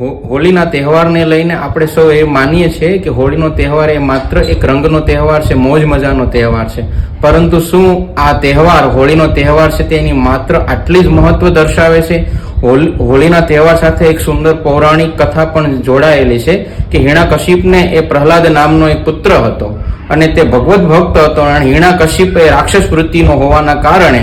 હોળીના તહેવારને લઈને આપણે સૌ એ માનીએ છીએ કે હોળીનો તહેવાર એ માત્ર એક રંગનો તહેવાર છે, મોજ મજાનો તહેવાર છે. પરંતુ શું આ તહેવાર, હોળીનો તહેવાર છે, તેની માત્ર આટલી જ મહત્વ દર્શાવે છે? હોળીના તહેવાર સાથે એક સુંદર પૌરાણિક કથા પણ જોડાયેલી છે કે હિરણ્યકશિપને એ પ્રહલાદ નામનો એક પુત્ર હતો અને તે ભગવત ભક્ત હતો. અને હિરણ્યકશિપ એ રાક્ષસ વૃત્તિનો હોવાના કારણે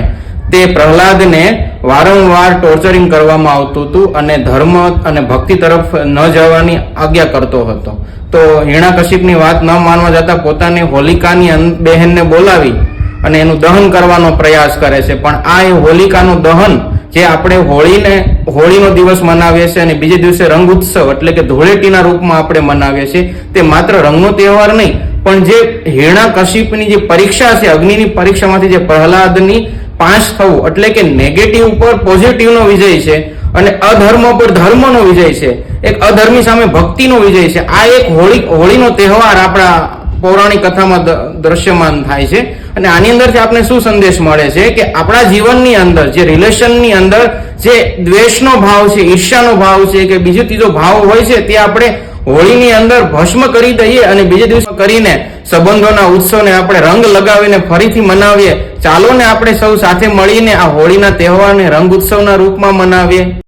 તે પ્રહલાદને વારંવાર ટોર્ચરિંગ કરવામાં આવતું હતું અને ધર્મ અને ભક્તિ તરફ ન જવાની આજ્ઞા કરતો હતો. તો હિરણ્યકશિપની વાત ન માનવા જતા પોતાની હોલિકાની બહેનને બોલાવી અને એનું દહન કરવાનો પ્રયાસ કરે છે. પણ આ એ હોલિકાનું દહન જે આપણે હોળીનો દિવસ મનાવીએ છીએ અને બીજે દિવસે રંગ ઉત્સવ એટલે કે ધૂળેટીના રૂપમાં આપણે મનાવીએ છીએ, તે માત્ર રંગનો તહેવાર નહીં, પણ જે હિરણ્યકશિપની જે પરીક્ષા છે, અગ્નિની પરીક્ષામાંથી જે પ્રહલાદની પાસ થવું એટલે કે નેગેટિવ ઉપર પોઝિટિવનો વિજય છે અને અધર્મ પર ધર્મનો વિજય છે, એક અધર્મી સામે ભક્તિનો વિજય છે. આ એક હોળીનો તહેવાર આપણા પૌરાણિક કથામાં દ્રશ્યમાન થાય છે. અને આની અંદરથી આપણે શું સંદેશ મળે છે કે આપણા જીવનની અંદર જે રિલેશનની અંદર જે દ્વેષનો ભાવ છે, ઈર્ષ્યાનો ભાવ છે કે બીજો ત્રીજો ભાવ હોય છે, તે આપણે હોળીની અંદર ભસ્મ કરી દઈએ અને બીજે દિવસ કરીને સંબંધોના ઉત્સવને આપણે રંગ લગાવીને ફરીથી મનાવીએ. ચાલો ને આપણે સૌ સાથે મળીને આ હોળીના તહેવારને રંગ ઉત્સવના રૂપમાં મનાવીએ.